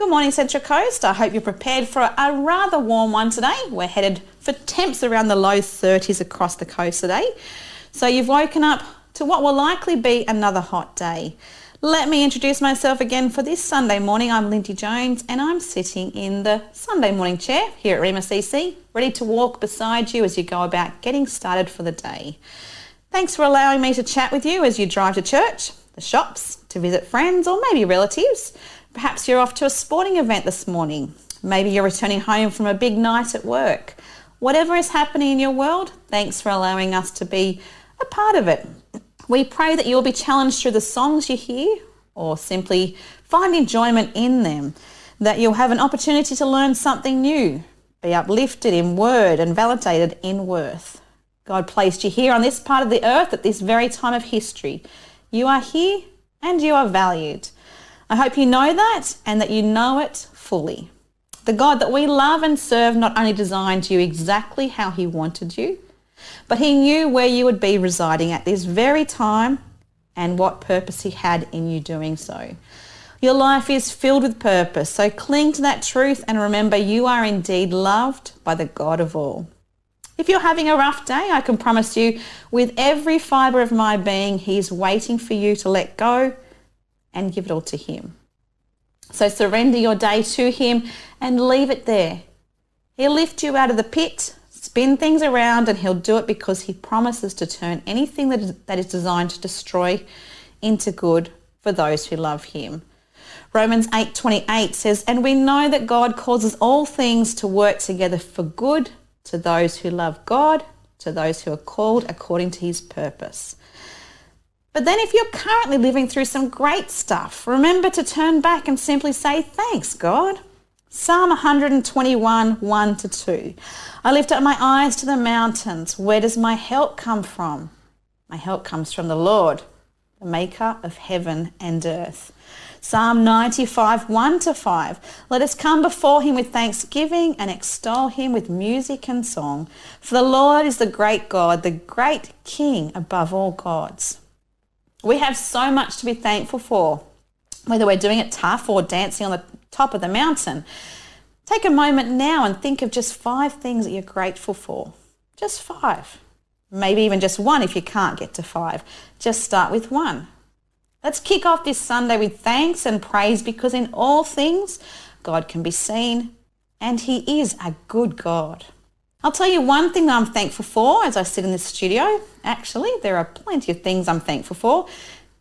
Good morning, Central Coast. I hope you're prepared for a rather warm one today. We're headed for temps around the low 30s across the coast today. So you've woken up to what will likely be another hot day. Let me introduce myself again for this Sunday morning. I'm Lindy Jones and I'm sitting in the Sunday morning chair here at Rhema CC, ready to walk beside you as you go about getting started for the day. Thanks for allowing me to chat with you as you drive to church, the shops, to visit friends or maybe relatives. Perhaps you're off to a sporting event this morning. Maybe you're returning home from a big night at work. Whatever is happening in your world, thanks for allowing us to be a part of it. We pray that you'll be challenged through the songs you hear or simply find enjoyment in them, that you'll have an opportunity to learn something new, be uplifted in word and validated in worth. God placed you here on this part of the earth at this very time of history. You are here and you are valued. I hope you know that and that you know it fully. The God that we love and serve not only designed you exactly how he wanted you, but he knew where you would be residing at this very time and what purpose he had in you doing so. Your life is filled with purpose, so cling to that truth and remember you are indeed loved by the God of all. If you're having a rough day, I can promise you with every fibre of my being, he's waiting for you to let go and give it all to him. So surrender your day to him and leave it there. He'll lift you out of the pit, spin things around, and he'll do it because he promises to turn anything that is designed to destroy into good for those who love him. Romans 8:28 says, "And we know that God causes all things to work together for good to those who love God, to those who are called according to his purpose." But then if you're currently living through some great stuff, remember to turn back and simply say, "Thanks, God." Psalm 121, 1-2. "I lift up my eyes to the mountains. Where does my help come from? My help comes from the Lord, the maker of heaven and earth." Psalm 95, 1-5. "Let us come before him with thanksgiving and extol him with music and song. For the Lord is the great God, the great King above all gods." We have so much to be thankful for, whether we're doing it tough or dancing on the top of the mountain. Take a moment now and think of just 5 things that you're grateful for. Just 5. Maybe even just 1 if you can't get to 5. Just start with 1. Let's kick off this Sunday with thanks and praise because in all things, God can be seen and he is a good God. I'll tell you one thing that I'm thankful for as I sit in this studio. Actually, there are plenty of things I'm thankful for,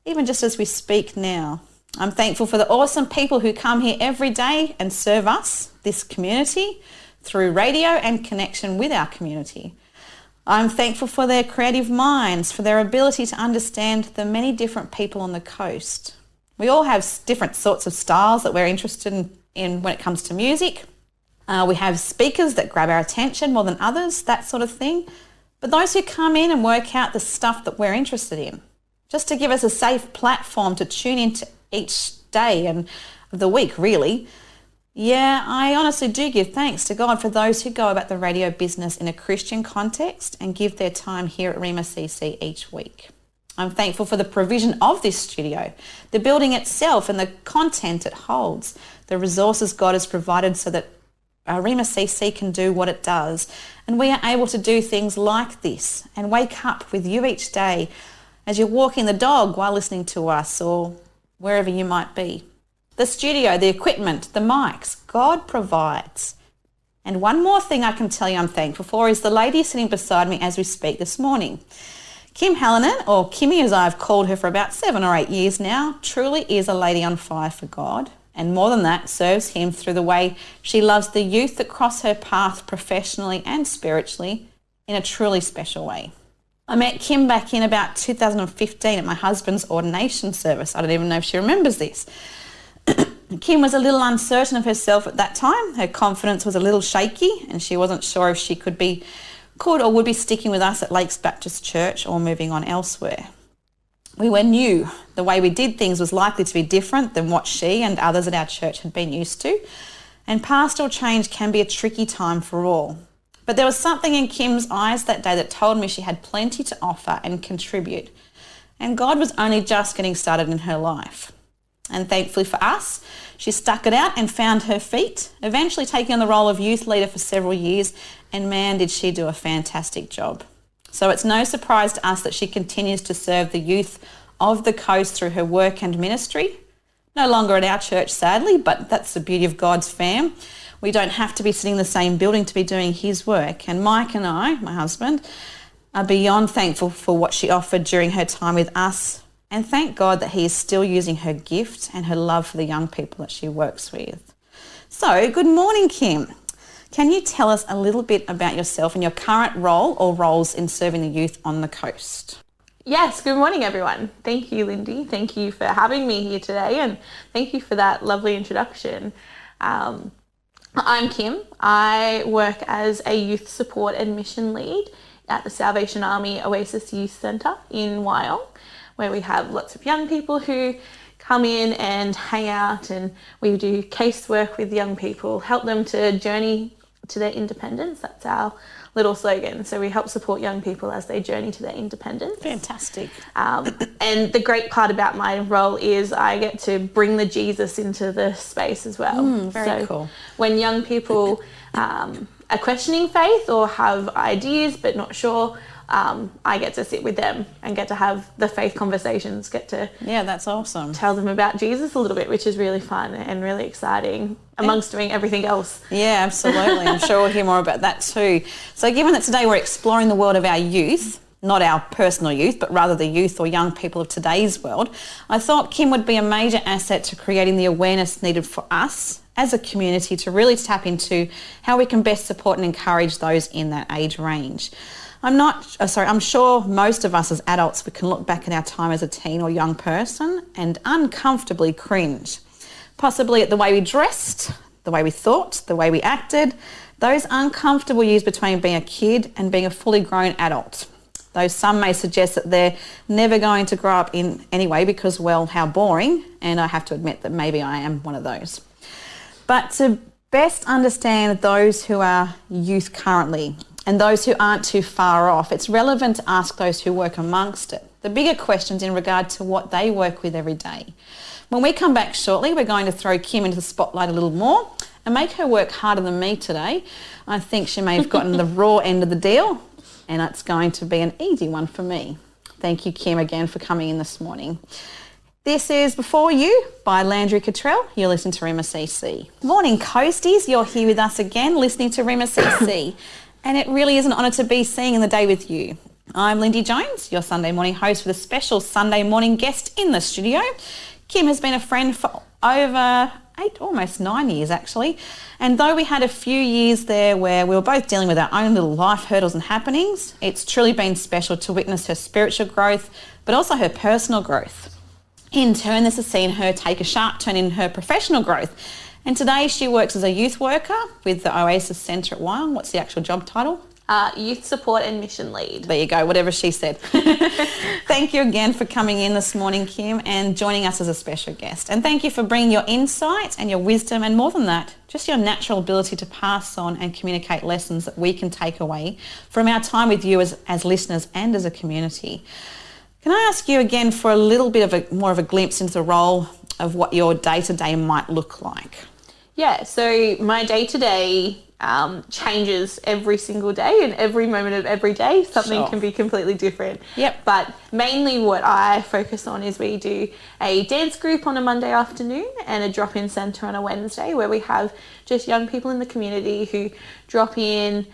even just as we speak now. I'm thankful for the awesome people who come here every day and serve us, this community, through radio and connection with our community. I'm thankful for their creative minds, for their ability to understand the many different people on the coast. We all have different sorts of styles that we're interested in when it comes to music. We have speakers that grab our attention more than others, that sort of thing. But those who come in and work out the stuff that we're interested in, just to give us a safe platform to tune into each day and of the week, really. Yeah, I honestly do give thanks to God for those who go about the radio business in a Christian context and give their time here at Rhema CC each week. I'm thankful for the provision of this studio, the building itself and the content it holds, the resources God has provided so that Rhema CC can do what it does. And we are able to do things like this and wake up with you each day as you're walking the dog while listening to us or wherever you might be. The studio, the equipment, the mics, God provides. And one more thing I can tell you I'm thankful for is the lady sitting beside me as we speak this morning. Kim Hallinan, or Kimmy as I've called her for about 7 or 8 years now, truly is a lady on fire for God. And more than that, serves him through the way she loves the youth that cross her path professionally and spiritually in a truly special way. I met Kim back in about 2015 at my husband's ordination service. I don't even know if she remembers this. Kim was a little uncertain of herself at that time. Her confidence was a little shaky and she wasn't sure if she could or would be sticking with us at Lakes Baptist Church or moving on elsewhere. We were new. The way we did things was likely to be different than what she and others at our church had been used to. And pastoral change can be a tricky time for all. But there was something in Kim's eyes that day that told me she had plenty to offer and contribute. And God was only just getting started in her life. And thankfully for us, she stuck it out and found her feet, eventually taking on the role of youth leader for several years. And man, did she do a fantastic job. So it's no surprise to us that she continues to serve the youth of the coast through her work and ministry. No longer at our church, sadly, but that's the beauty of God's fam. We don't have to be sitting in the same building to be doing his work. And Mike and I, my husband, are beyond thankful for what she offered during her time with us, and thank God that he is still using her gift and her love for the young people that she works with. So, good morning, Kim. Can you tell us a little bit about yourself and your current role or roles in serving the youth on the coast? Yes, good morning everyone. Thank you, Lindy. Thank you for having me here today, and thank you for that lovely introduction. I'm Kim. I work as a youth support and mission lead at the Salvation Army Oasis Youth Centre in Wyong, where we have lots of young people who come in and hang out, and we do casework with young people, help them to journey to their independence. That's our little slogan. So we help support young people as they journey to their independence. Fantastic. And the great part about my role is I get to bring the Jesus into the space as well. Very cool. When young people are questioning faith or have ideas but not sure, I get to sit with them and get to have the faith conversations, Yeah, that's awesome. Tell them about Jesus a little bit, which is really fun and really exciting amongst doing everything else. Yeah, absolutely. I'm sure we'll hear more about that too. So given that today we're exploring the world of our youth, not our personal youth, but rather the youth or young people of today's world, I thought Kim would be a major asset to creating the awareness needed for us as a community to really tap into how we can best support and encourage those in that age range. I'm sure most of us as adults, we can look back at our time as a teen or young person and uncomfortably cringe, possibly at the way we dressed, the way we thought, the way we acted, those uncomfortable years between being a kid and being a fully grown adult. Though some may suggest that they're never going to grow up in any way because, well, how boring, and I have to admit that maybe I am one of those. But to best understand those who are youth currently, and those who aren't too far off, it's relevant to ask those who work amongst it the bigger questions in regard to what they work with every day. When we come back shortly, we're going to throw Kim into the spotlight a little more and make her work harder than me today. I think she may have gotten the raw end of the deal, and it's going to be an easy one for me. Thank you, Kim, again for coming in this morning. This is Before You by Landry Cottrell. You're listening to Rhema CC. Morning, Coasties. You're here with us again, listening to Rhema CC. And it really is an honour to be seeing in the day with you. I'm Lindy Jones, your Sunday morning host with a special Sunday morning guest in the studio. Kim has been a friend for over almost 9 years actually. And though we had a few years there where we were both dealing with our own little life hurdles and happenings, it's truly been special to witness her spiritual growth, but also her personal growth. In turn, this has seen her take a sharp turn in her professional growth. And today she works as a youth worker with the Oasis Centre at Wyong. What's the actual job title? Youth Support and Mission Lead. There you go, whatever she said. Thank you again for coming in this morning, Kim, and joining us as a special guest. And thank you for bringing your insight and your wisdom, and more than that, just your natural ability to pass on and communicate lessons that we can take away from our time with you as listeners and as a community. Can I ask you again for a little bit of more of a glimpse into the role of what your day-to-day might look like? Yeah, so my day-to-day changes every single day, and every moment of every day something can be completely different. Yep. But mainly what I focus on is we do a dance group on a Monday afternoon and a drop-in centre on a Wednesday, where we have just young people in the community who drop in,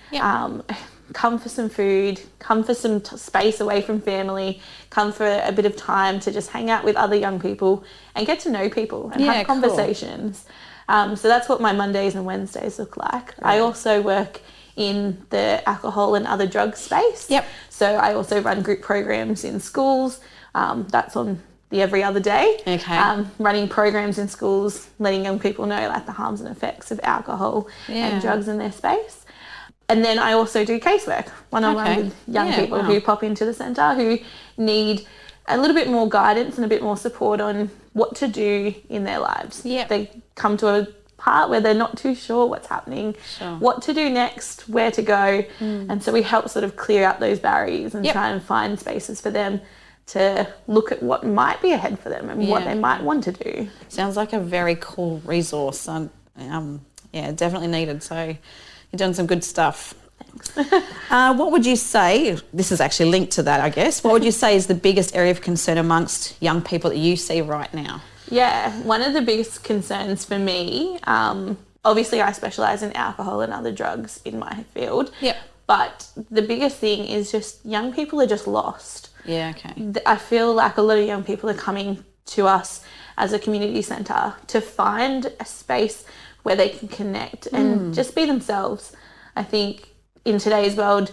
come for some food, come for some space away from family, come for a bit of time to just hang out with other young people and get to know people and have conversations. Cool. So that's what my Mondays and Wednesdays look like. Right. I also work in the alcohol and other drug space. Yep. So I also run group programs in schools. That's on the every other day. Okay. Running programs in schools, letting young people know like the harms and effects of alcohol and drugs in their space. And then I also do casework one-on-one with young people who pop into the centre who need a little bit more guidance and a bit more support on what to do in their lives. Yep. They come to a part where they're not too sure what's happening, what to do next, where to go. And so we help sort of clear up those barriers and try and find spaces for them to look at what might be ahead for them and what they might want to do. Sounds like a very cool resource. Definitely needed. So you're doing some good stuff. Thanks. What would you say, this is actually linked to that, I guess, what would you say is the biggest area of concern amongst young people that you see right now? Yeah, one of the biggest concerns for me, obviously I specialise in alcohol and other drugs in my field. Yep. But the biggest thing is just young people are just lost. Yeah, okay. I feel like a lot of young people are coming to us as a community centre to find a space where they can connect and just be themselves. I think in today's world,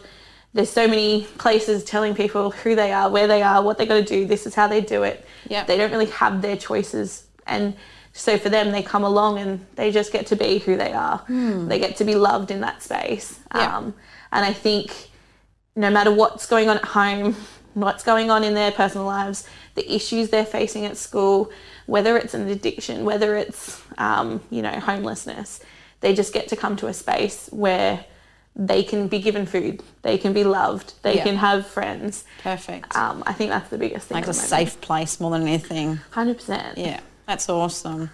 there's so many places telling people who they are, where they are, what they're going to do, this is how they do it. Yep. They don't really have their choices. And so for them, they come along and they just get to be who they are. They get to be loved in that space. Yep. And I think no matter what's going on at home, what's going on in their personal lives, the issues they're facing at school, whether it's an addiction, whether it's, homelessness, they just get to come to a space where they can be given food, they can be loved, they can have friends. Perfect. I think that's the biggest thing. Like a safe place more than anything. 100%. Yeah, that's awesome.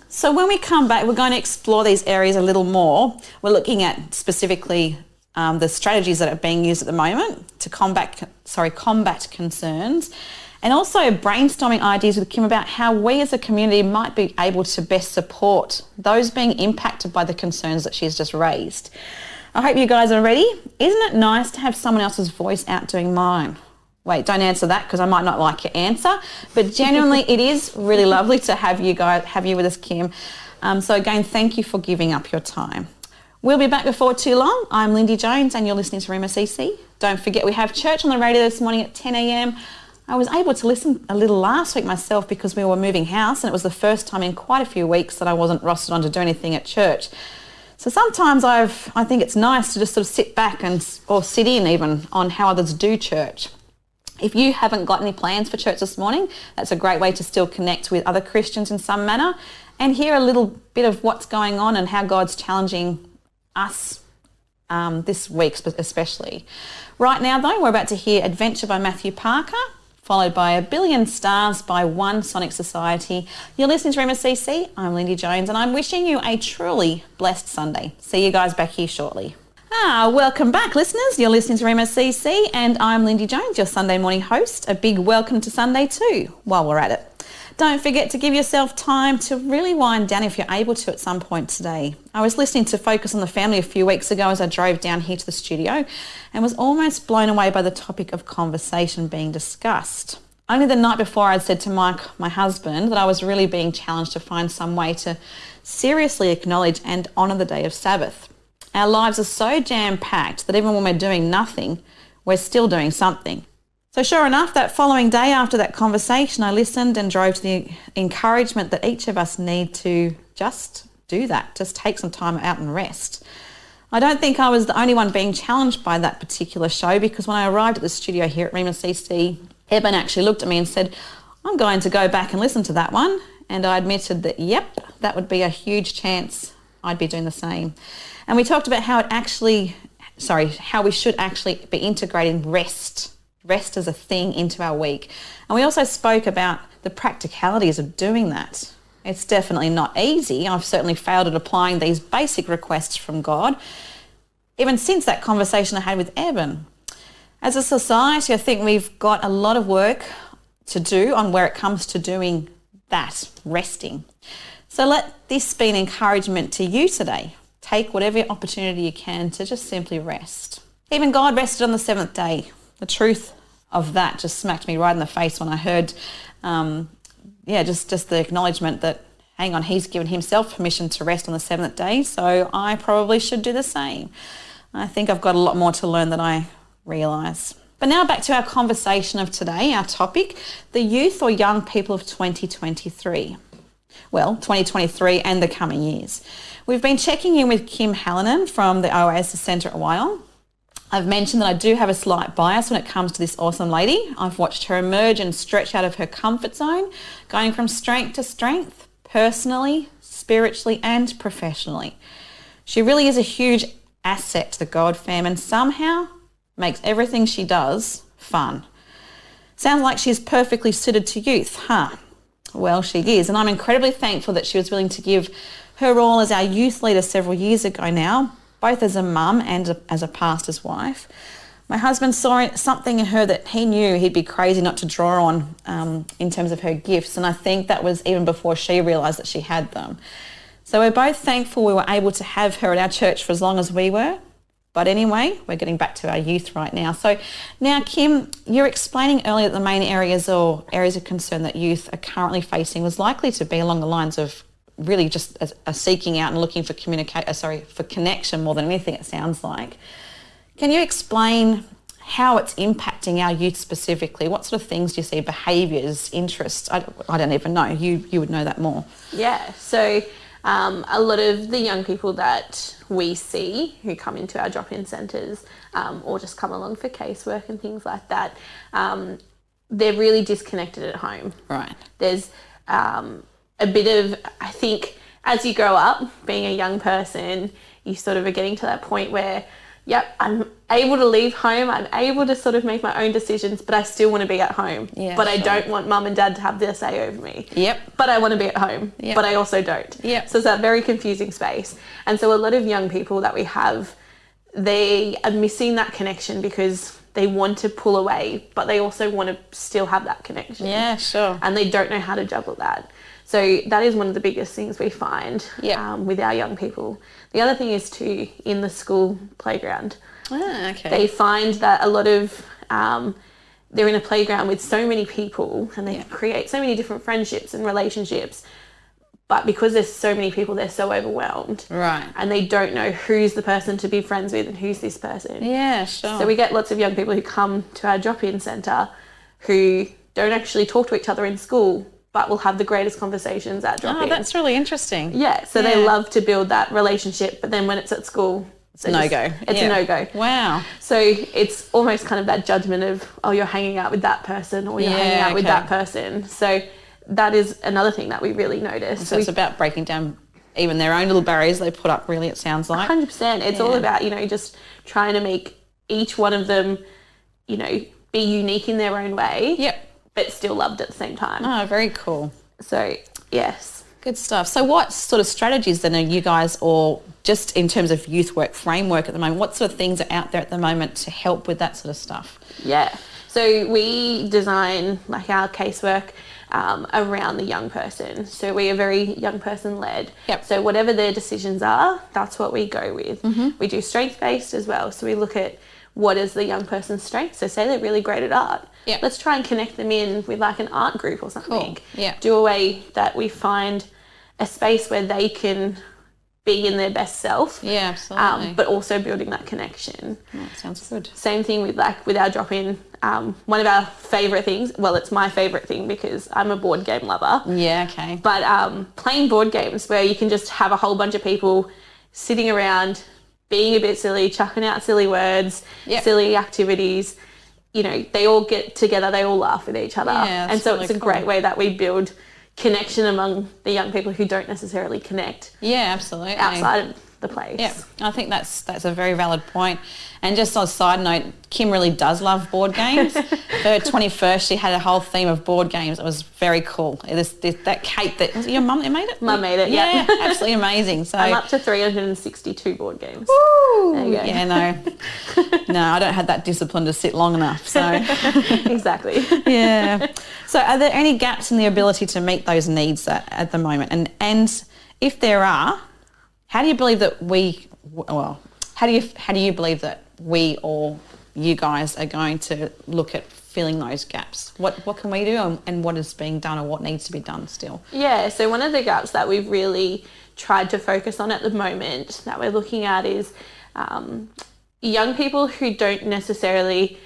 So when we come back, we're going to explore these areas a little more. We're looking at specifically the strategies that are being used at the moment to combat concerns, and also brainstorming ideas with Kim about how we as a community might be able to best support those being impacted by the concerns that she's just raised. I hope you guys are ready. Isn't it nice to have someone else's voice outdoing mine? Wait, don't answer that because I might not like your answer, but genuinely it is really lovely to have you with us, Kim. So again, thank you for giving up your time. We'll be back before too long. I'm Lindy Jones and you're listening to Rhema CC. Don't forget we have church on the radio this morning at 10 a.m. I was able to listen a little last week myself because we were moving house and it was the first time in quite a few weeks that I wasn't rostered on to do anything at church. So sometimes I think it's nice to just sort of sit back or sit in even on how others do church. If you haven't got any plans for church this morning, that's a great way to still connect with other Christians in some manner and hear a little bit of what's going on and how God's challenging us this week especially. Right now though, we're about to hear Adventure by Matthew Parker, followed by A Billion Stars by One Sonic Society. You're listening to Rhema CC. I'm Lindy Jones and I'm wishing you a truly blessed Sunday. See you guys back here shortly. Welcome back, listeners. You're listening to Rhema CC and I'm Lindy Jones, your Sunday morning host. A big welcome to Sunday too, while we're at it. Don't forget to give yourself time to really wind down if you're able to at some point today. I was listening to Focus on the Family a few weeks ago as I drove down here to the studio and was almost blown away by the topic of conversation being discussed. Only the night before I'd said to Mike, my husband, that I was really being challenged to find some way to seriously acknowledge and honour the day of Sabbath. Our lives are so jam-packed that even when we're doing nothing, we're still doing something. So sure enough, that following day after that conversation, I listened and drove to the encouragement that each of us need to just do that, just take some time out and rest. I don't think I was the only one being challenged by that particular show because when I arrived at the studio here at Rhema CC, Eben actually looked at me and said, I'm going to go back and listen to that one. And I admitted that, yep, that would be a huge chance I'd be doing the same. And we talked about how we should actually be integrating rest as a thing into our week. And we also spoke about the practicalities of doing that. It's definitely not easy. I've certainly failed at applying these basic requests from God, even since that conversation I had with Eben. As a society, I think we've got a lot of work to do on where it comes to doing that, resting. So let this be an encouragement to you today. Take whatever opportunity you can to just simply rest. Even God rested on the seventh day. The truth of that just smacked me right in the face when I heard, just the acknowledgement that, hang on, he's given himself permission to rest on the seventh day, so I probably should do the same. I think I've got a lot more to learn than I realise. But now back to our conversation of today, our topic, the youth or young people of 2023. Well, 2023 and the coming years. We've been checking in with Kim Hallinan from the Oasis Centre at Wyong. I've mentioned that I do have a slight bias when it comes to this awesome lady. I've watched her emerge and stretch out of her comfort zone, going from strength to strength, personally, spiritually and professionally. She really is a huge asset to the God fam and somehow makes everything she does fun. Sounds like she's perfectly suited to youth, huh? Well, she is, and I'm incredibly thankful that she was willing to give her all as our youth leader several years ago now, both as a mum and as a pastor's wife. My husband saw something in her that he knew he'd be crazy not to draw on in terms of her gifts, and I think that was even before she realised that she had them. So we're both thankful we were able to have her at our church for as long as we were. But anyway, we're getting back to our youth right now. So now, Kim, you're explaining earlier that the main areas of concern that youth are currently facing was likely to be along the lines of really just a seeking out and looking for for connection more than anything, it sounds like. Can you explain how it's impacting our youth specifically? What sort of things do you see, behaviours, interests? I don't even know. You would know that more. Yeah, so a lot of the young people that we see who come into our drop-in centres or just come along for casework and things like that, they're really disconnected at home. Right. There's a bit of, I think, as you grow up, being a young person, you sort of are getting to that point where, yep, I'm able to leave home, I'm able to sort of make my own decisions, but I still want to be at home. Yeah, but sure. I don't want mum and dad to have their say over me. Yep. But I want to be at home. Yep. But I also don't. Yep. So it's that very confusing space. And so a lot of young people that we have, they are missing that connection because they want to pull away, but they also want to still have that connection. Yeah, sure. And they don't know how to juggle that. So that is one of the biggest things we find with our young people. The other thing is too, in the school playground. Ah, okay. They find that a lot of, they're in a playground with so many people and they create so many different friendships and relationships. But because there's so many people, they're so overwhelmed. Right. And they don't know who's the person to be friends with and who's this person. Yeah, sure. So we get lots of young people who come to our drop-in centre who don't actually talk to each other in school, but will have the greatest conversations at drop-in. Oh, that's really interesting. Yeah, so they love to build that relationship, but then when it's at school, it's a no-go. It's a no-go. Wow. So it's almost kind of that judgment of, oh, you're hanging out with that person or you're hanging out with that person. So that is another thing that we really notice. So it's about breaking down even their own little barriers they put up, really, it sounds like. 100%. It's all about, just trying to make each one of them, be unique in their own way. Yep. But still loved at the same time. Oh, very cool. So, yes. Good stuff. So what sort of strategies then are you guys, or just in terms of youth work framework at the moment, what sort of things are out there at the moment to help with that sort of stuff? Yeah. So we design like our casework around the young person. So we are very young person led. Yep. So whatever their decisions are, that's what we go with. Mm-hmm. We do strength based as well. So we look at what is the young person's strength. So say they're really great at art. Yep. Let's try and connect them in with like an art group or something. Cool. Yeah. Do a way that we find a space where they can be in their best self. Yeah, absolutely. But also building that connection. Oh, that sounds good. Same thing with our drop-in. One of our favourite things, well, it's my favourite thing because I'm a board game lover. Yeah, okay. But playing board games where you can just have a whole bunch of people sitting around, being a bit silly, chucking out silly words, silly activities. They all get together, they all laugh with each other. Yeah, and so really it's a great way that we build connection among the young people who don't necessarily connect. Yeah, absolutely. Outside of the place. Yeah, I think that's a very valid point. And just on a side note, Kim really does love board games. For her 21st, she had a whole theme of board games. It was very cool. That cake was it your mum that made it? Mum made it, yeah. Absolutely amazing. So I'm up to 362 board games. Woo! There you go. Yeah, no, I don't have that discipline to sit long enough. So Exactly. Yeah. So are there any gaps in the ability to meet those needs at the moment? And if there are, how do you believe that how do you believe that we or you guys are going to look at filling those gaps? What can we do and what is being done or what needs to be done still? Yeah, so one of the gaps that we've really tried to focus on at the moment that we're looking at is young people who don't necessarily,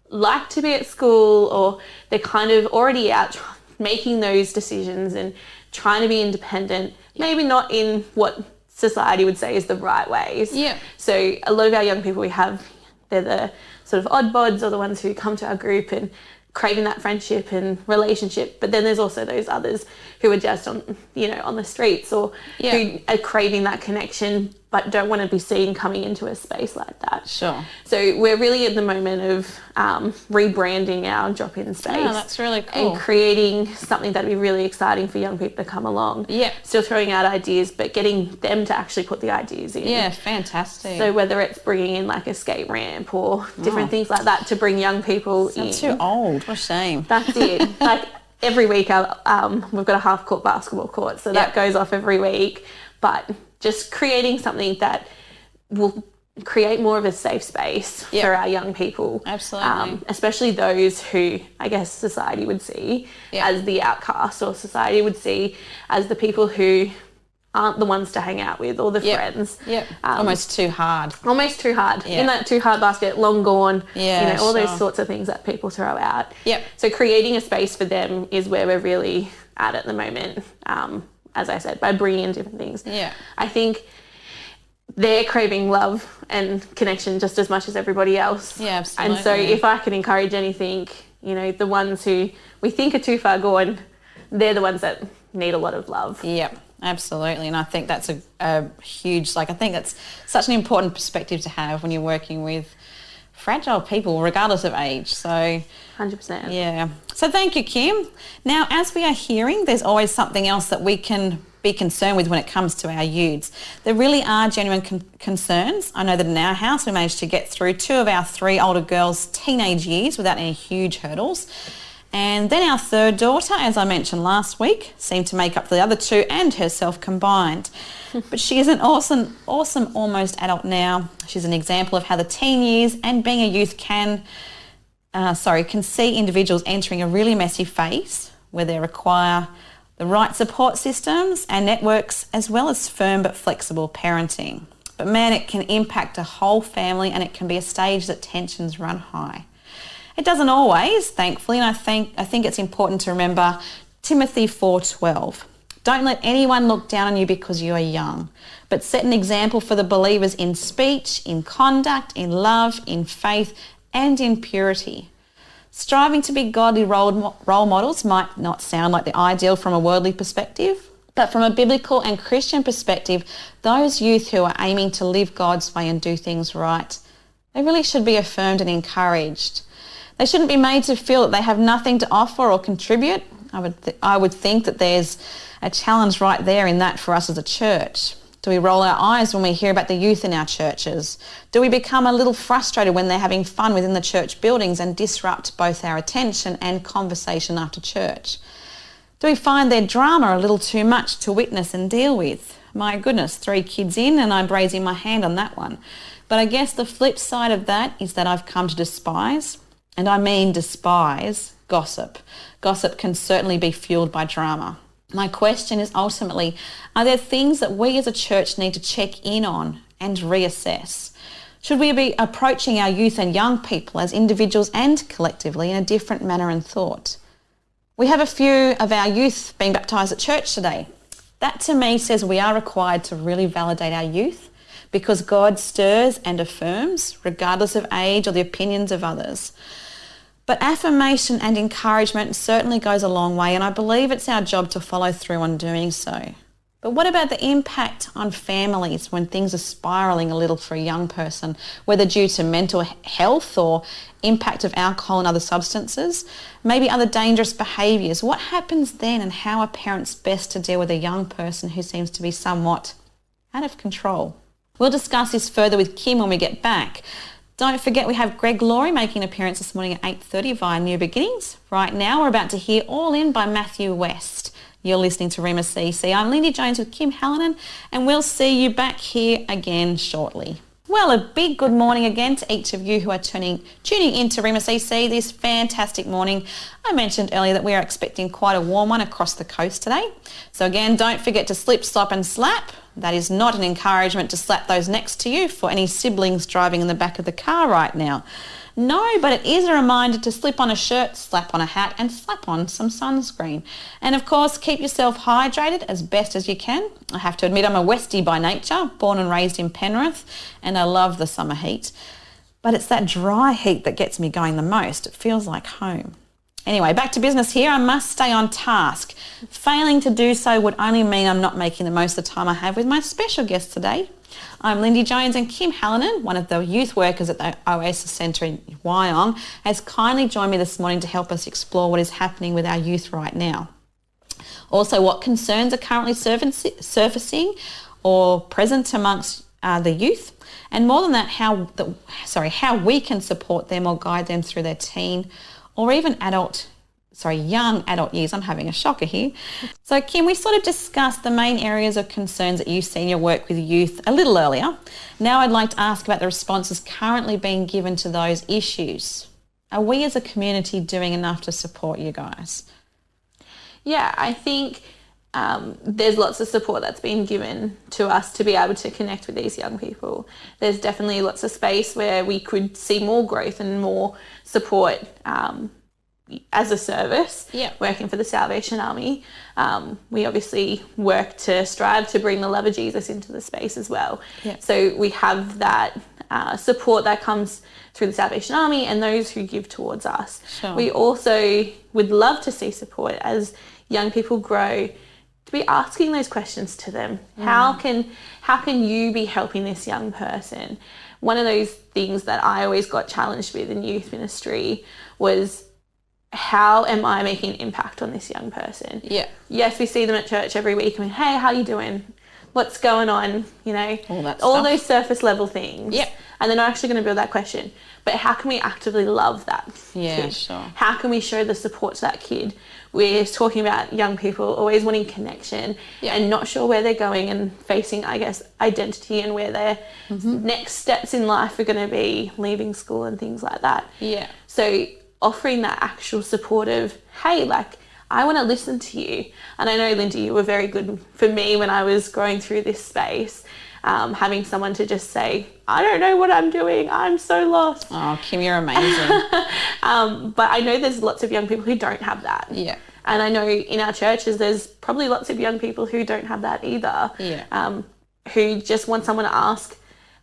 like to be at school, or they're kind of already out making those decisions and trying to be independent, maybe not in what society would say is the right ways. Yeah. So a lot of our young people we have, they're the sort of odd bods or the ones who come to our group and craving that friendship and relationship. But then there's also those others who are just on the streets, or who are craving that connection but don't want to be seen coming into a space like that. Sure. So we're really at the moment of rebranding our drop-in space. Oh, that's really cool. And creating something that'd be really exciting for young people to come along. Yeah. Still throwing out ideas, but getting them to actually put the ideas in. Yeah, fantastic. So whether it's bringing in like a skate ramp or different things like that to bring young people in. Too old. What a shame. That's it. Like every week we've got a half-court basketball court, so that goes off every week. But just creating something that will create more of a safe space for our young people. Absolutely. Especially those who, I guess, society would see as the outcast, or society would see as the people who aren't the ones to hang out with, or the friends. Yep. Almost too hard. Almost too hard. In that too hard basket, long gone, all those sure. sorts of things that people throw out. Yep. So creating a space for them is where we're really at the moment. As I said, by bringing in different things. Yeah. I think they're craving love and connection just as much as everybody else. Yeah, absolutely. And so if I can encourage anything, the ones who we think are too far gone, they're the ones that need a lot of love. Yep, absolutely. And I think that's a huge, I think that's such an important perspective to have when you're working with fragile people, regardless of age. So 100%. Yeah. So thank you, Kim. Now, as we are hearing, there's always something else that we can be concerned with when it comes to our youths. There really are genuine concerns. I know that in our house we managed to get through 2 of our 3 older girls' teenage years without any huge hurdles. And then our 3rd daughter, as I mentioned last week, seemed to make up for the other 2 and herself combined. But she is an awesome almost adult now. She's an example of how the teen years and being a youth can see individuals entering a really messy phase where they require the right support systems and networks, as well as firm but flexible parenting. But man, it can impact a whole family, and it can be a stage that tensions run high. It doesn't always, thankfully, and I think it's important to remember Timothy 4:12. Don't let anyone look down on you because you are young, but set an example for the believers in speech, in conduct, in love, in faith, and in purity. Striving to be godly role models might not sound like the ideal from a worldly perspective, but from a biblical and Christian perspective, those youth who are aiming to live God's way and do things right, they really should be affirmed and encouraged. They shouldn't be made to feel that they have nothing to offer or contribute. I would think that there's a challenge right there in that for us as a church. Do we roll our eyes when we hear about the youth in our churches? Do we become a little frustrated when they're having fun within the church buildings and disrupt both our attention and conversation after church? Do we find their drama a little too much to witness and deal with? My goodness, 3 kids in and I'm raising my hand on that one. But I guess the flip side of that is that I've come to despise, and I mean despise, gossip. Gossip can certainly be fueled by drama. My question is ultimately, are there things that we as a church need to check in on and reassess? Should we be approaching our youth and young people as individuals and collectively in a different manner and thought? We have a few of our youth being baptised at church today. That to me says we are required to really validate our youth, because God stirs and affirms regardless of age or the opinions of others. But affirmation and encouragement certainly goes a long way, and I believe it's our job to follow through on doing so. But what about the impact on families when things are spiralling a little for a young person, whether due to mental health or impact of alcohol and other substances, maybe other dangerous behaviours? What happens then, and how are parents best to deal with a young person who seems to be somewhat out of control? We'll discuss this further with Kim when we get back. Don't forget we have Greg Laurie making an appearance this morning at 8:30 via New Beginnings. Right now we're about to hear All In by Matthew West. You're listening to Rhema CC. I'm Lindy Jones with Kim Hallinan, and we'll see you back here again shortly. Well, a big good morning again to each of you who are tuning into Rhema CC this fantastic morning. I mentioned earlier that we are expecting quite a warm one across the coast today. So again, don't forget to slip, slop and slap. That is not an encouragement to slap those next to you for any siblings driving in the back of the car right now. No, but it is a reminder to slip on a shirt, slap on a hat and slap on some sunscreen. And of course, keep yourself hydrated as best as you can. I have to admit I'm a Westie by nature, born and raised in Penrith, and I love the summer heat. But it's that dry heat that gets me going the most. It feels like home. Anyway, back to business here. I must stay on task. Failing to do so would only mean I'm not making the most of the time I have with my special guest today. I'm Lindy Jones, and Kim Hallinan, one of the youth workers at the Oasis Centre in Wyong, has kindly joined me this morning to help us explore what is happening with our youth right now. Also, what concerns are currently surfacing or present amongst the youth, and more than that, how we can support them or guide them through their teen or even young adult years. I'm having a shocker here. So Kim, we sort of discussed the main areas of concerns that you see in your work with youth a little earlier. Now I'd like to ask about the responses currently being given to those issues. Are we as a community doing enough to support you guys? Yeah, I think there's lots of support that's been given to us to be able to connect with these young people. There's definitely lots of space where we could see more growth and more support as a service, working for the Salvation Army. We obviously work to strive to bring the love of Jesus into the space as well. So we have that support that comes through the Salvation Army and those who give towards us. We also would love to see support as young people grow, to be asking those questions to them. How can you be helping this young person? One of those things that I always got challenged with in youth ministry was, how am I making an impact on this young person? Yes, we see them at church every week and hey, how you doing? What's going on? You know, all those surface level things. And they're not actually going to build that question. But how can we actively love that kid? How can we show the support to that kid? We're talking about young people always wanting connection and not sure where they're going and facing, I guess, identity and where their next steps in life are going to be, leaving school and things like that. So offering that actual support of, hey, like, I want to listen to you. And I know, Lindy, you were very good for me when I was going through this space, having someone to just say, I don't know what I'm doing, I'm so lost. Oh, Kim, you're amazing. But I know there's lots of young people who don't have that. And I know in our churches there's probably lots of young people who don't have that either, who just want someone to ask,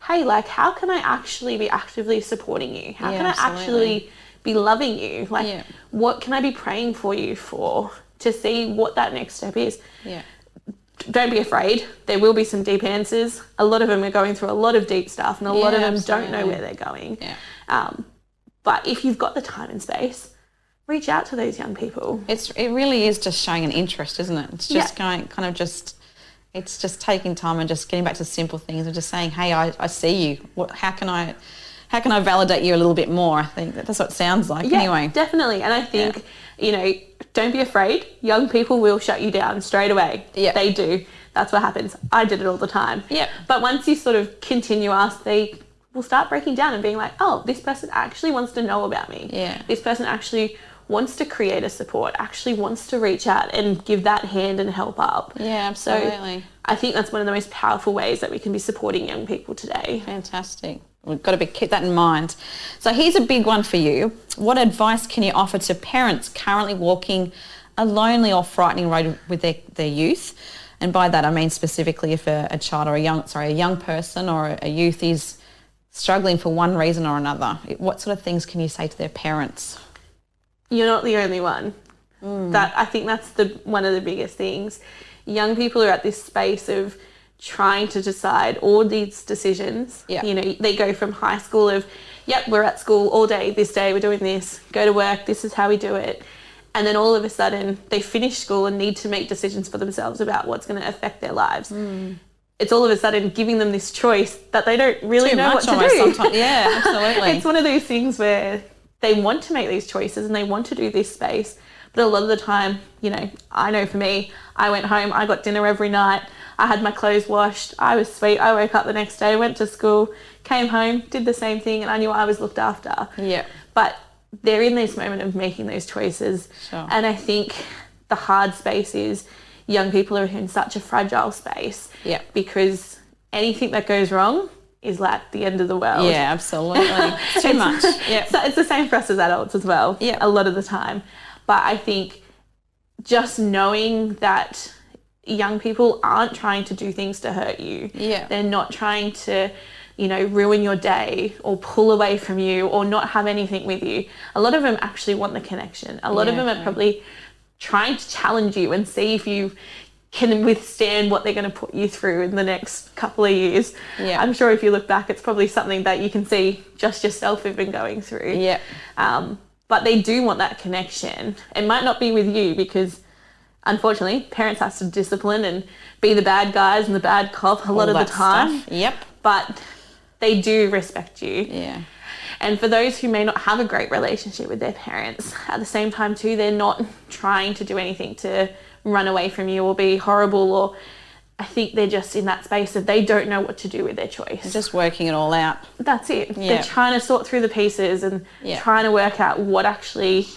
hey, like, how can I actually be actively supporting you? How can I actually be loving you? Like, what can I be praying for you for, to see what that next step is? Don't be afraid. There will be some deep answers. A lot of them are going through a lot of deep stuff, and a lot of them don't know where they're going. But if you've got the time and space, reach out to those young people. It really is just showing an interest, isn't it? It's just it's just taking time and just getting back to simple things and just saying, hey, I see you. How can I validate you a little bit more? I think that's what it sounds like anyway. Definitely. And I think, you know, don't be afraid. Young people will shut you down straight away. They do. That's what happens. I did it all the time. But once you sort of continue ask, they will start breaking down and being like, oh, this person actually wants to know about me. This person actually wants to create a support, actually wants to reach out and give that hand and help up. Absolutely. So I think that's one of the most powerful ways that we can be supporting young people today. Fantastic. We've got to keep that in mind. So here's a big one for you. What advice can you offer to parents currently walking a lonely or frightening road with their youth? And by that I mean specifically if a child or a young person or a youth is struggling for one reason or another. What sort of things can you say to their parents? You're not the only one. I think that's one of the biggest things. Young people are at this space of trying to decide all these decisions. You know, they go from high school of, we're at school all day, this day we're doing this, go to work, this is how we do it. And then all of a sudden they finish school and need to make decisions for themselves about what's going to affect their lives. It's all of a sudden giving them this choice that they don't really know what to do. Sometimes. Yeah, absolutely. It's one of those things where they want to make these choices and they want to do this space. But a lot of the time, you know, I know for me, I went home, I got dinner every night, I had my clothes washed, I was sweet, I woke up the next day, went to school, came home, did the same thing, and I knew I was looked after. But they're in this moment of making those choices. And I think the hard space is young people are in such a fragile space because anything that goes wrong is like the end of the world. Absolutely. Too much. So it's the same for us as adults as well, a lot of the time. But I think just knowing that young people aren't trying to do things to hurt you. Yeah. They're not trying to, ruin your day or pull away from you or not have anything with you. A lot of them actually want the connection. A lot of them are probably trying to challenge you and see if you can withstand what they're going to put you through in the next couple of years. Yeah. I'm sure if you look back, it's probably something that you can see just yourself even going through. Yeah. But they do want that connection. It might not be with you because, unfortunately, parents have to discipline and be the bad guys and the bad cop a lot of the time. Stuff. Yep. But they do respect you. Yeah. And for those who may not have a great relationship with their parents, at the same time too, they're not trying to do anything to run away from you or be horrible, or I think they're just in that space of they don't know what to do with their choice. They're just working it all out. That's it. Yeah. They're trying to sort through the pieces and trying to work out what actually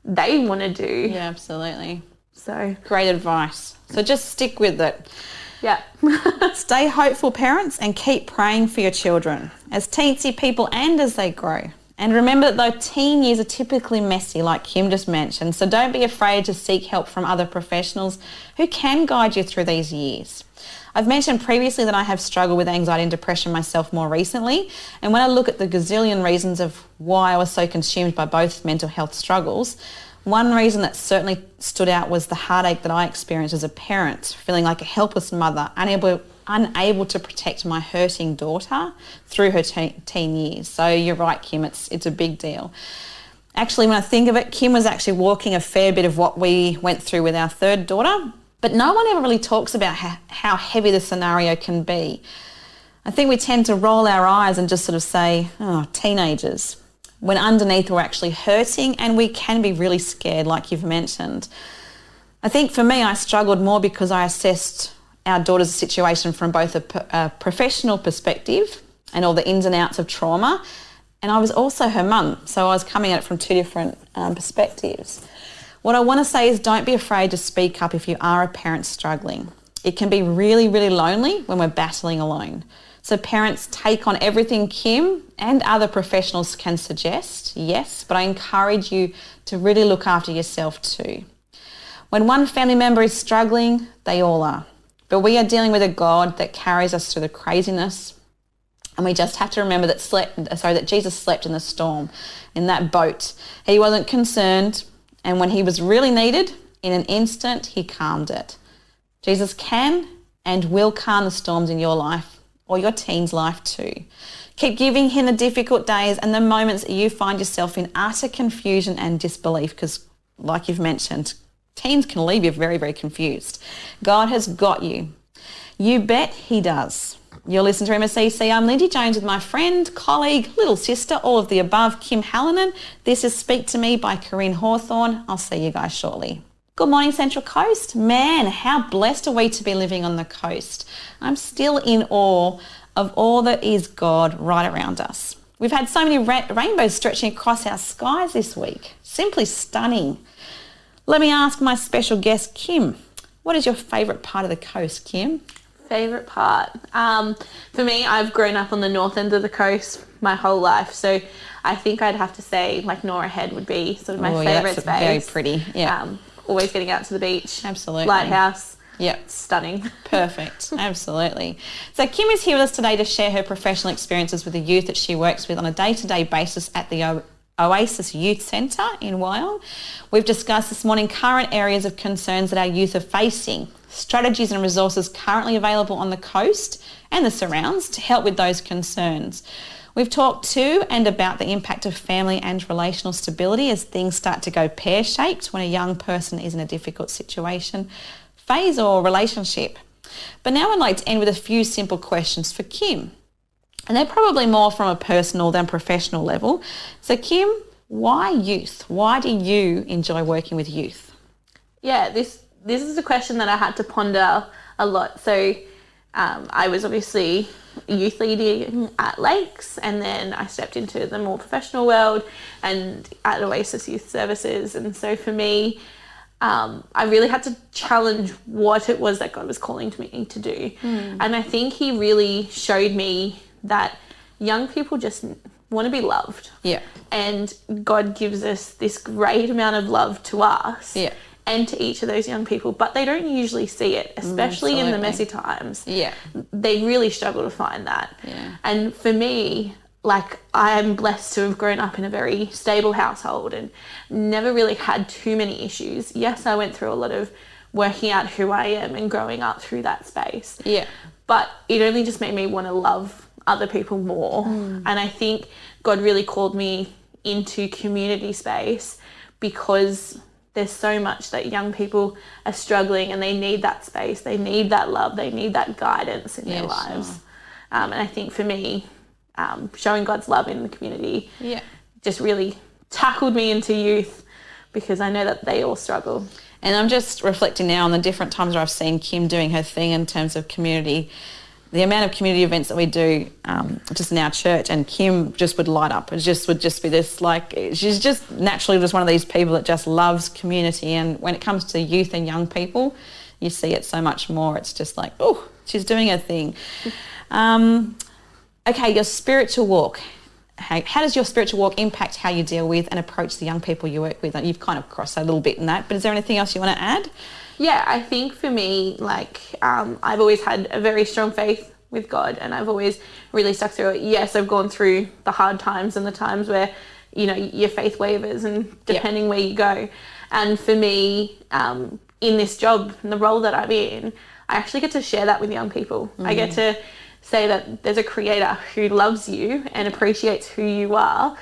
they want to do. Yeah, absolutely. So great advice. So just stick with it. Yeah. Stay hopeful, parents, and keep praying for your children as teensy people and as they grow. And remember that though teen years are typically messy, like Kim just mentioned, so don't be afraid to seek help from other professionals who can guide you through these years. I've mentioned previously that I have struggled with anxiety and depression myself more recently, and when I look at the gazillion reasons of why I was so consumed by both mental health struggles, one reason that certainly stood out was the heartache that I experienced as a parent, feeling like a helpless mother, unable to protect my hurting daughter through her teen years. So you're right, Kim, it's a big deal. Actually, when I think of it, Kim was actually walking a fair bit of what we went through with our third daughter, but no one ever really talks about how heavy the scenario can be. I think we tend to roll our eyes and just sort of say, oh, teenagers, when underneath we're actually hurting and we can be really scared, like you've mentioned. I think for me, I struggled more because I assessed our daughter's situation from both a professional perspective and all the ins and outs of trauma, and I was also her mum, so I was coming at it from two different perspectives. What I want to say is don't be afraid to speak up if you are a parent struggling. It can be really, really lonely when we're battling alone. So parents, take on everything Kim and other professionals can suggest, yes, but I encourage you to really look after yourself too. When one family member is struggling, they all are. But we are dealing with a God that carries us through the craziness, and we just have to remember that Jesus slept in the storm, in that boat. He wasn't concerned, and when he was really needed, in an instant, he calmed it. Jesus can and will calm the storms in your life or your teen's life too. Keep giving him the difficult days and the moments that you find yourself in utter confusion and disbelief, because like you've mentioned, teens can leave you very, very confused. God has got you. You bet he does. You're listening to MSCC. I'm Lindy Jones with my friend, colleague, little sister, all of the above, Kim Hallinan. This is Speak to Me by Corinne Hawthorne. I'll see you guys shortly. Good morning, Central Coast. Man, how blessed are we to be living on the coast. I'm still in awe of all that is God right around us. We've had so many rainbows stretching across our skies this week. Simply stunning. Let me ask my special guest, Kim, what is your favourite part of the coast, Kim? Favourite part? For me, I've grown up on the north end of the coast my whole life, so I think I'd have to say like Nora Head would be sort of my favourite space. Very pretty, yeah. Always getting out to the beach. Absolutely. Lighthouse. Yep. Stunning. Perfect. Absolutely. So Kim is here with us today to share her professional experiences with the youth that she works with on a day-to-day basis at the Oasis Youth Centre in Wyong. We've discussed this morning current areas of concerns that our youth are facing, strategies and resources currently available on the coast and the surrounds to help with those concerns. We've talked to and about the impact of family and relational stability as things start to go pear-shaped when a young person is in a difficult situation, phase or relationship. But now I'd like to end with a few simple questions for Kim. And they're probably more from a personal than professional level. So Kim, why youth? Why do you enjoy working with youth? Yeah, this is a question that I had to ponder a lot. So I was obviously youth leading at Lakes, and then I stepped into the more professional world and at Oasis Youth Services. And so for me, I really had to challenge what it was that God was calling to me to do. And I think he really showed me that young people just want to be loved. Yeah. And God gives us this great amount of love to us. Yeah. and to each of those young people, but they don't usually see it, especially in the messy times. Yeah. They really struggle to find that. Yeah. And for me, like, I'm blessed to have grown up in a very stable household and never really had too many issues. Yes, I went through a lot of working out who I am and growing up through that space. Yeah. But it only just made me want to love other people more. And I think God really called me into community space because there's so much that young people are struggling and they need that space. They need that love. They need that guidance in their lives. Sure. And I think for me, showing God's love in the community just really tackled me into youth because I know that they all struggle. And I'm just reflecting now on the different times where I've seen Kim doing her thing in terms of community. The amount of community events that we do just in our church, and Kim just would light up. It would just be this, like, she's just naturally just one of these people that just loves community. And when it comes to youth and young people, you see it so much more. It's just like, oh, she's doing her thing. Okay, your spiritual walk. How does your spiritual walk impact how you deal with and approach the young people you work with? And you've kind of crossed a little bit in that, but is there anything else you want to add? Yeah, I think for me, like, I've always had a very strong faith with God and I've always really stuck through it. Yes, I've gone through the hard times and the times where, you know, your faith wavers and depending where you go. And for me, in this job and the role that I'm in, I actually get to share that with young people. I get to say that there's a creator who loves you and appreciates who you are,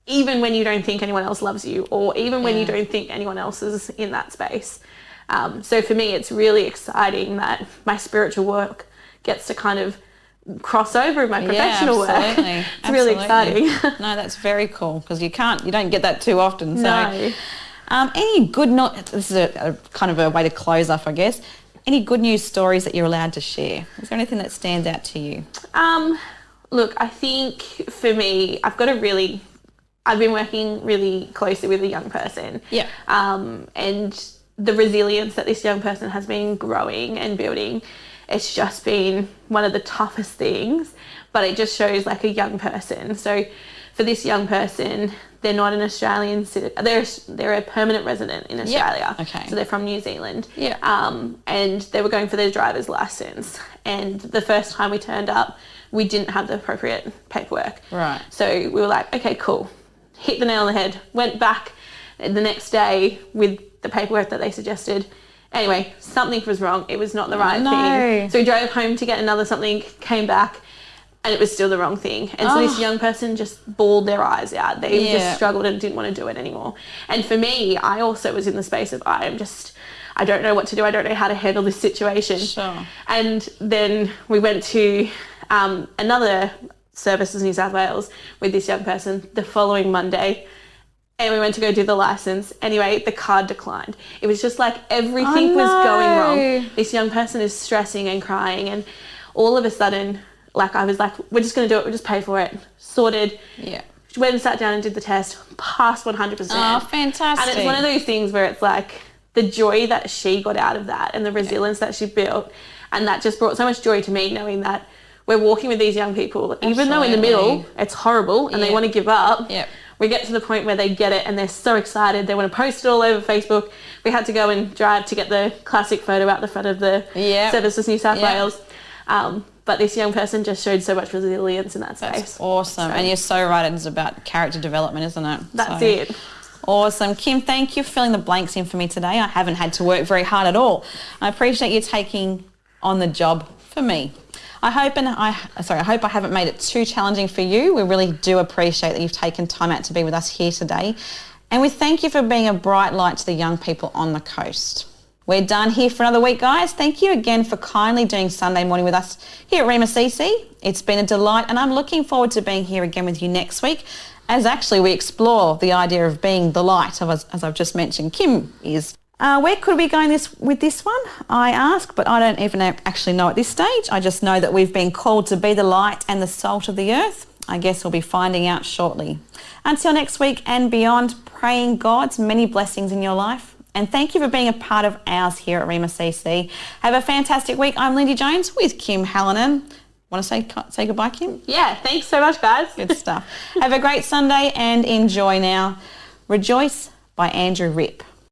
even when you don't think anyone else loves you or even when you don't think anyone else is in that space. So for me, it's really exciting that my spiritual work gets to kind of cross over in my professional work. It's really exciting. No, that's very cool because you don't get that too often. So, no. Any good this is a kind of a way to close off, I guess. Any good news stories that you're allowed to share? Is there anything that stands out to you? Look, I think for me, I've been working really closely with a young person. Yeah. And the resilience that this young person has been growing and building, it's just been one of the toughest things, but it just shows like a young person. So for this young person, they're not an Australian citizen. They're a permanent resident in Australia. Okay. So they're from New Zealand. Yeah. And they were going for their driver's license. And the first time we turned up, we didn't have the appropriate paperwork. Right. So we were like, okay, cool. Hit the nail on the head. Went back the next day with the paperwork that they suggested. Anyway, something was wrong. It was not the right thing. So we drove home to get another something, came back, and it was still the wrong thing. And so this young person just bawled their eyes out. They just struggled and didn't want to do it anymore. And for me, I also was in the space of I don't know what to do. I don't know how to handle this situation. Sure. And then we went to another Services New South Wales with this young person the following Monday. And we went to go do the license. Anyway, the card declined. It was just like everything was going wrong. This young person is stressing and crying. And all of a sudden, like I was like, we're just going to do it. We'll just pay for it. Sorted. Yeah. She went and sat down and did the test. Passed 100%. Oh, fantastic. And it's one of those things where it's like the joy that she got out of that and the resilience that she built. And that just brought so much joy to me knowing that we're walking with these young people. Even though in the middle it's horrible and they want to give up. Yep. We get to the point where they get it and they're so excited. They want to post it all over Facebook. We had to go and drive to get the classic photo out the front of the Services New South Wales. But this young person just showed so much resilience in that space. That's awesome. And you're so right. It's about character development, isn't it? That's it. Awesome. Kim, thank you for filling the blanks in for me today. I haven't had to work very hard at all. I appreciate you taking on the job for me. I hope I haven't made it too challenging for you. We really do appreciate that you've taken time out to be with us here today. And we thank you for being a bright light to the young people on the coast. We're done here for another week, guys. Thank you again for kindly doing Sunday morning with us here at Rhema CC. It's been a delight, and I'm looking forward to being here again with you next week as actually we explore the idea of being the light, as I've just mentioned Kim is. Where could we go with this one, I ask, but I don't even actually know at this stage. I just know that we've been called to be the light and the salt of the earth. I guess we'll be finding out shortly. Until next week and beyond, praying God's many blessings in your life. And thank you for being a part of ours here at Rhema CC. Have a fantastic week. I'm Lindy Jones with Kim Hallinan. Want to say goodbye, Kim? Yeah, thanks so much, guys. Good stuff. Have a great Sunday and enjoy now. Rejoice by Andrew Ripp.